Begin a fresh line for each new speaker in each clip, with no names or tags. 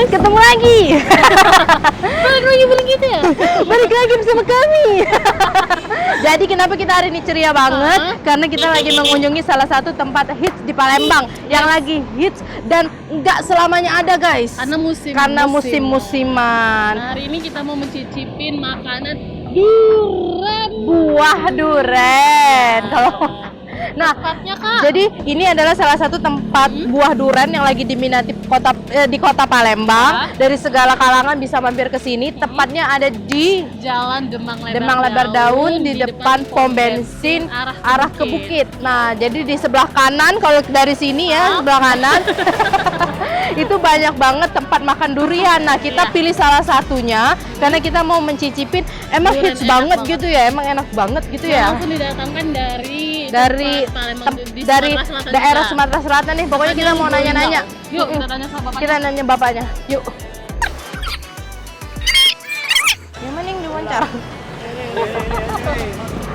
guys, ketemu lagi.
Balik lagi gitu ya?
Balik lagi bersama kami. Jadi kenapa kita hari ini ceria banget? Karena kita lagi mengunjungi salah satu tempat hits di Palembang yang lagi hits dan nggak selamanya ada guys.
Karena
musim-musiman.
Nah, hari ini kita mau mencicipin makanan durian.
Buah duren. Nah,
Tepatnya, Kak.
jadi ini adalah salah satu tempat buah durian yang lagi diminati di kota Palembang. Dari segala kalangan bisa mampir ke sini. Tepatnya ada di
Jalan Demang
Lebar Daun di depan pom bensin arah ke Bukit. Nah, jadi di sebelah kanan kalau dari sini ya, sebelah kanan itu banyak banget tempat makan durian. Nah, kita pilih salah satunya karena kita mau mencicipin. Emang
Durian
hits
enak
banget
banget.
gitu ya, emang enak banget gitu ya.
Langsung didatangkan dari Palembang, di
dari
Sumatera Selatan
daerah
juga.
Sumatera Selatan nih. Pokoknya kita mau nanya-nanya.
Yuk, kita tanya sama bapaknya.
Kita nanya bapaknya. Yuk. Yang mana yang diwawancara?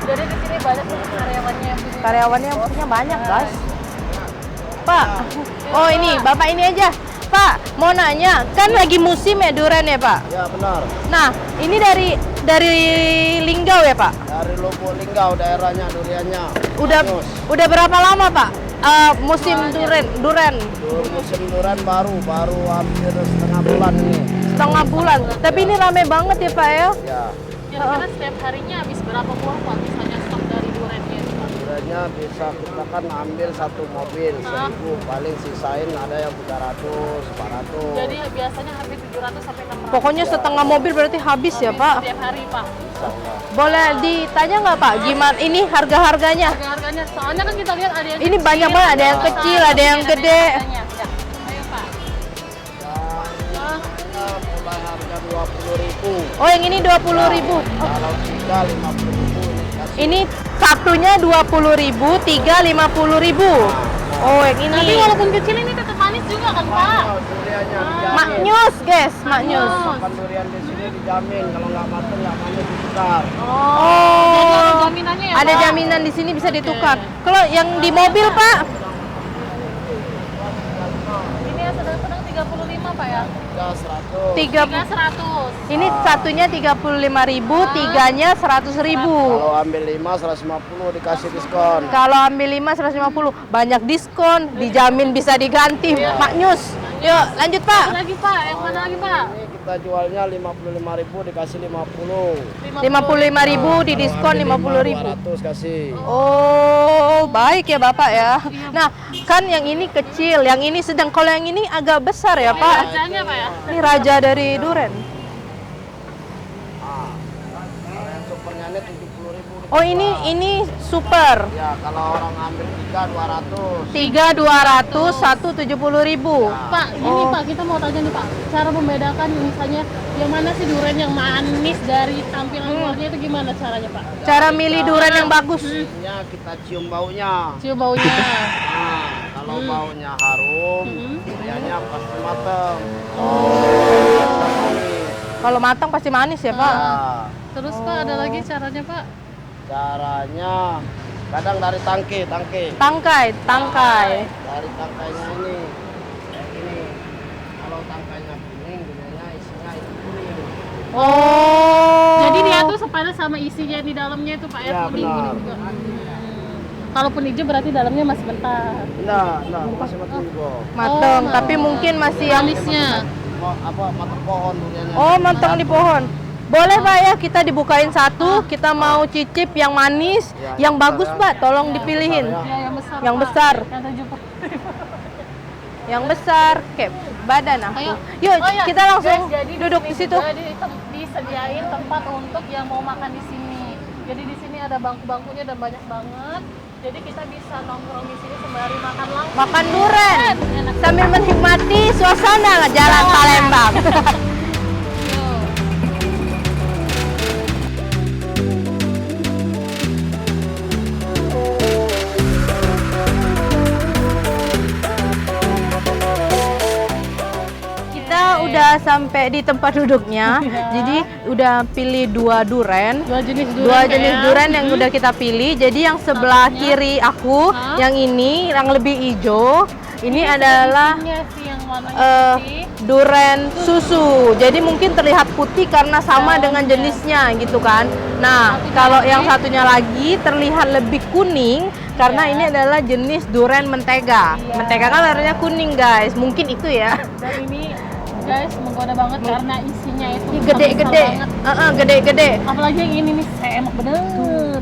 Jadi di sini banyak banget karyawannya yang punya.
Karyawannya yang punya banyak, guys. Pak. Oh, ini, Bapak ini aja. Pak, mau nanya, kan lagi musim ya durian ya, Pak?
Ya benar,
Nah, ini dari Linggau ya, Pak?
dari Lubuk Linggau daerahnya duriannya.
Udah
Bagus.
udah berapa lama, Pak? Musim durian
Musim durian baru hampir setengah bulan ini.
setengah bulan. Tapi ini rame banget ya, Pak ya?
Ya,
Kira-kira setiap harinya habis berapa buah Pak misalnya stok dari duriannya itu, Pak?
duriannya bisa kita kan ambil satu mobil 1.000, paling sisain ada yang 300, 400.
Jadi biasanya hampir 700 sampai 600.
Pokoknya setengah mobil berarti habis ya, Pak?
Setiap hari, Pak.
Boleh ditanya nggak, Pak? Gimana ini harga-harganya?
Harga-harganya soalnya kan kita lihat ada yang
Ini
kecil,
banyak banget, ada yang kecil, ada yang
besar,
gede.
ada yang harganya. Ya. Ayo, Pak.
Mulai harga 20.000.
Oh, yang ini 20.000.
Kalau 3 50.000 ini kasih.
Ini satunya 20.000, 3 50.000. Oh, yang ini.
Tapi walaupun kecil ini tetap manis juga kan, Pak?
Oh, duriannya dijamin.
Maknyus, guys, maknyus.
Makan durian di sini dijamin, kalau nggak matang nggak manis ditukar.
Jadi ada jaminannya ya,
Ada
Pak?
jaminan di sini bisa ditukar. Kalau yang di mobil, Pak?
Ini yang sedang-sedang 35, Pak ya?
100.
100.
Ini satunya 35.000, tiganya 100.000.
Kalau ambil 5 150 dikasih diskon.
Kalau ambil 5 150, banyak diskon, dijamin bisa diganti. Maknyus. Yuk, lanjut, Pak.
Lagi, Pak. Yang mana lagi, Pak?
Ini kita jualnya 55.000 dikasih 50.
55.000 di diskon 50.000.
200 kasih.
Oh, baik ya Bapak ya. Nah, kan yang ini kecil, yang ini sedang. Kalau yang ini agak besar ya, Pak.
Rajanya, Pak ya?
Ini raja dari durian.
Kalau yang supernya ini 70.000.
Oh, ini super.
Ya, kalau orang ambil 3 200.
3 200, 1 70.000.
Pak, gini Pak, kita mau tanya nih Pak, cara membedakan misalnya yang mana sih durian yang manis dari tampilan luarnya itu gimana caranya Pak?
Cara milih durian yang bagus.
Ini kita cium baunya.
Cium baunya.
Nah, kalau baunya harum, duriannya pasti mateng.
Kalau matang pasti manis ya, Pak.
Nah,
Terus Pak, ada lagi caranya Pak?
caranya kadang dari tangkai.
Tangkai.
Dari tangkainya ini kayak gini. Kalau tangkainya kuning, duriannya isinya itu kuning.
Oh.
Jadi dia tuh sepadan sama isinya di dalamnya itu Pak ya,
Ya,
kuning
benar.
juga. Kalaupun hijau berarti dalamnya masih mentah.
Nah, masih matang juga.
mateng,
Oh,
tapi mungkin masih yang
Manisnya.
Matang pohon duriannya.
Oh, matang di pohon. Boleh Pak ya, kita dibukain satu, kita mau cicip yang manis,
Ya,
yang
yang
bagus
besar
Pak, tolong dipilihin.
besar
Ya, yang besar.
Yang
Pak.
besar.
Yang 70.
Yang besar, kayak badan aku.
Ayo.
Yuk,
Oh, ya.
kita langsung
Guys, jadi
duduk di
sini
situ.
juga disediain tempat untuk yang mau makan di sini. Jadi di sini ada bangku-bangkunya dan banyak banget. Jadi kita bisa nongkrong di sini sembari makan langsung.
Makan durian
Enak.
sambil menikmati suasana jalan Palembang.
Yuk.
Kita udah sampai di tempat duduknya. Jadi udah pilih dua duren.
Dua jenis durian.
Dua jenis
ya.
durian yang udah kita pilih. Jadi yang sebelah kiri aku, yang ini yang lebih hijau. Ini adalah
Isinya sih yang warnanya putih.
duren susu. Jadi mungkin terlihat putih karena sama dengan
Daunnya.
jenisnya gitu kan. Nah,
Satunya
kalau
lagi.
yang satunya lagi terlihat lebih kuning karena
Iya.
ini adalah jenis duren mentega.
Iya.
Mentega kan warnanya kuning, guys. Mungkin itu ya.
Dan ini guys menggoda banget karena isinya itu
Ini
besar
gede-gede.
banget.
Gede-gede.
Apalagi yang ini nih semok bener.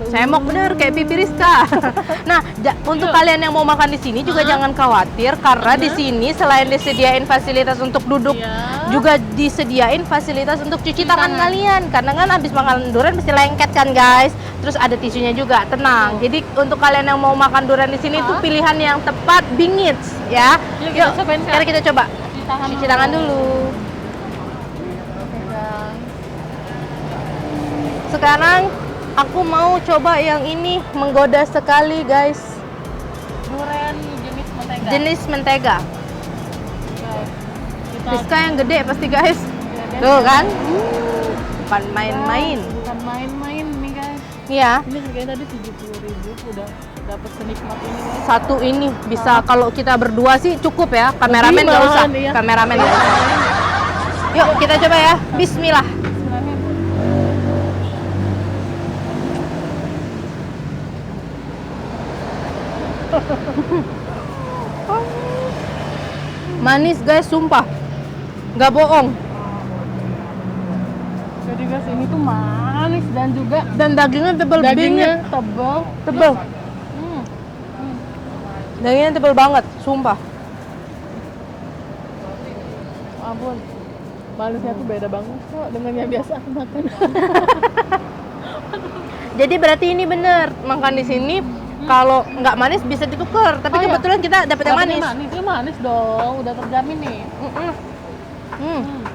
Semok bener kayak pipi Rizka. Nah, untuk kalian yang mau makan di sini juga jangan khawatir karena di sini selain disediain fasilitas untuk duduk,
Iya.
juga disediain fasilitas untuk cuci tangan
tangan.
kalian. Karena kan habis makan durian mesti lengket kan, guys. Terus ada tisunya juga, tenang. Jadi untuk kalian yang mau makan durian di sini tuh pilihan yang tepat, bingits ya.
Yuk, kita cobain, Kak.
Mari kita coba.
Cuci
Cuci tangan dulu.
Oke, guys.
Sekarang aku mau coba yang ini, menggoda sekali, guys.
Durian jenis mentega.
Jenis mentega.
Guys, kita
Rizka yang gede pasti, guys.
Gede,
Tuh kan?
guys.
Bukan main-main.
Bukan main-main nih guys.
Iya.
Ini harganya tadi 70.000 udah dapat senikmat ini guys.
Satu ini bisa kalau kita berdua sih cukup ya. Kameramen nggak usah.
malahan, iya.
Kameramen nggak usah. Yuk kita coba ya. Bismillah. Manis, guys, sumpah. Nggak bohong.
Jadi guys ini tuh manis dan juga
Dan dagingnya tebel
dagingnya
banget.
tebal.
Tebel.
Hmm.
Dagingnya tebel banget, sumpah.
Ampun. Manisnya tuh beda banget kok dengan yang biasa aku makan.
Jadi berarti ini bener makan di sini kalau nggak manis bisa ditukar. Tapi
Oh, iya.
kebetulan kita dapat yang
Dapetnya
manis.
Ini manis dong, udah terjamin nih.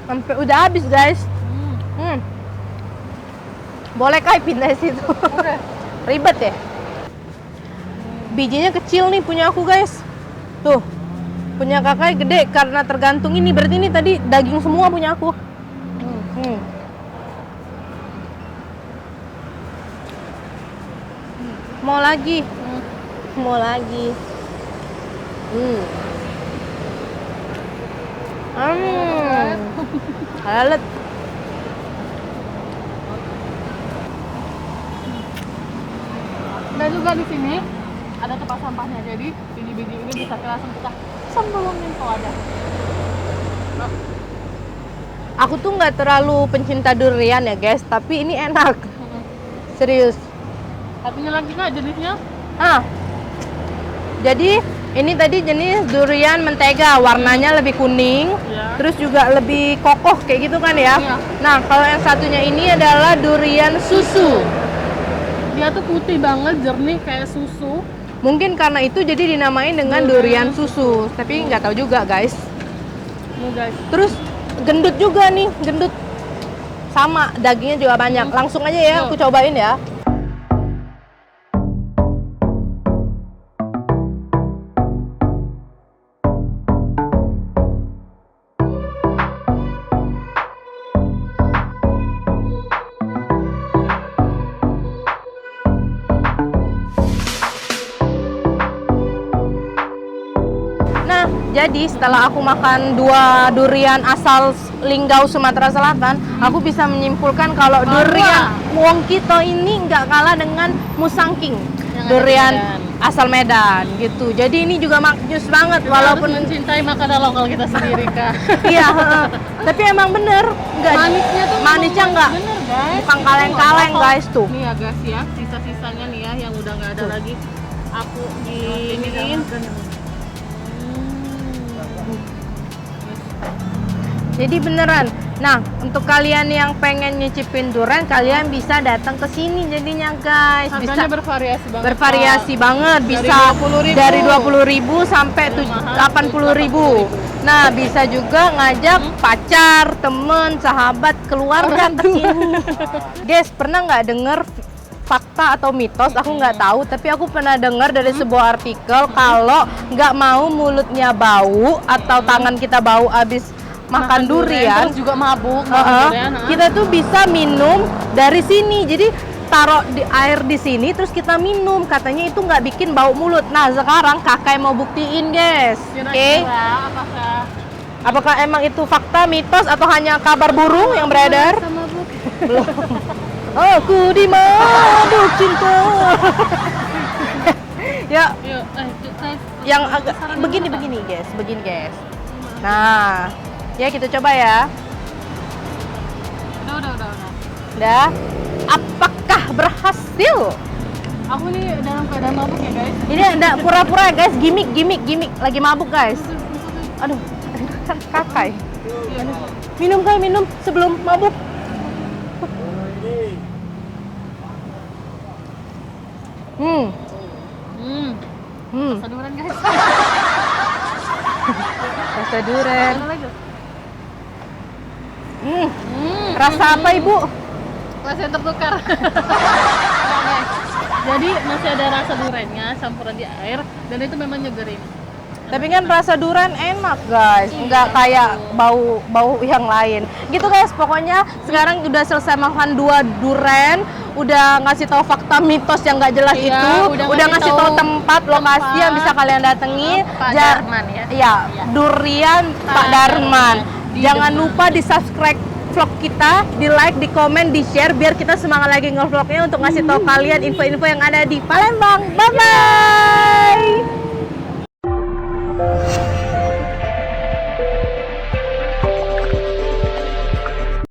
Sampai udah habis, guys.
Hmm.
Boleh Kai pindah situ.
Oke.
Ribet ya. Bijinya kecil nih punya aku, guys. Tuh. Punya kakak gede karena tergantung ini. Berarti ini tadi daging semua punya aku. Mau lagi. Mau lagi. Halet.
Dan juga di sini ada tempat sampahnya, jadi biji-biji ini bisa langsung kita sembelungin ke wadah.
Aku tuh nggak terlalu pencinta durian ya, guys, tapi ini enak. Serius.
Satunya lagi nggak jenisnya?
Jadi ini tadi jenis durian mentega, warnanya lebih kuning,
Iya.
terus juga lebih kokoh kayak gitu kan ya.
Iya.
Nah, kalau yang satunya ini adalah durian susu.
Dia tuh putih banget, jernih kayak susu.
Mungkin karena itu jadi dinamain dengan durian susu, tapi nggak tahu juga, guys.
Nih guys,
Terus gendut juga nih, gendut. Sama, dagingnya juga banyak. Langsung aja ya, aku cobain ya. Nah, jadi setelah aku makan 2 durian asal Linggau, Sumatera Selatan, aku bisa menyimpulkan kalau durian Wongkito ini nggak kalah dengan Musangking,
Yang ada
durian
di Medan.
asal Medan gitu. Jadi ini juga maknyus banget
kita
walaupun
harus mencintai makanan lokal kita sendiri kak.
iya, tapi emang bener nggak
Manisnya tuh
manisnya
memang
nggak
bener guys.
bukan kaleng-kaleng,
Itu
guys, tuh.
Nih ya guys ya, sisa-sisanya nih ya yang udah nggak ada lagi. Aku giniin.
Jadi beneran. Nah, untuk kalian yang pengen nyicipin durian, kalian bisa datang ke sini jadinya, guys.
Harganya
Bisa
bervariasi banget.
bervariasi banget,
Dari
bisa
20.000.
dari 20.000 sampai
Mahal,
80.000. Nah, bisa juga ngajak pacar, temen, sahabat, keluarga ke sini. Guys, pernah nggak denger fakta atau mitos? Aku nggak tahu, tapi aku pernah dengar dari sebuah artikel kalau nggak mau mulutnya bau atau tangan kita bau abis makan durian,
terus juga mabuk
Heeh.
durian.
Kita tuh bisa minum dari sini. Jadi taruh di air di sini terus kita minum, katanya itu nggak bikin bau mulut. Nah sekarang kakak mau buktiin guys, oke?
Kira-kira
Apakah emang itu fakta, mitos, atau hanya kabar burung yang beredar?
sama Bu?
Belum. Aku dimabuk cinta. Ya,
Yuk, guys.
yang agak begini guys, begini guys. Nah, ya kita coba ya.
Udah.
Udah. Apakah berhasil?
Aku nih dalam keadaan mabuk ya guys.
Ini ada pura-pura guys, gimmick, lagi mabuk guys. Aduh, kan kakai. Minum guys, minum sebelum mabuk.
Hmm.
Hmm,
Saduran guys.
rasa durian.
Ada lagi.
Rasa apa ibu?
Kelas yang tertukar. Nah, guys. Jadi masih ada rasa duriannya campuran di air dan itu memang nyegerin.
Tapi kan rasa durian enak guys, nggak kayak bau yang lain. Gitu guys, pokoknya sekarang udah selesai makan 2 durian, udah ngasih tahu fakta mitos yang nggak jelas
Iya,
itu, udah ngasih tahu tempat lokasi yang bisa kalian datangi.
Pak Darman ya.
Iya, durian Pak Darman.
Di
Jangan
Demak.
lupa di subscribe vlog kita, di like, di komen, di share biar kita semangat lagi nge-vlognya untuk ngasih tahu kalian info-info yang ada di Palembang. Bye bye.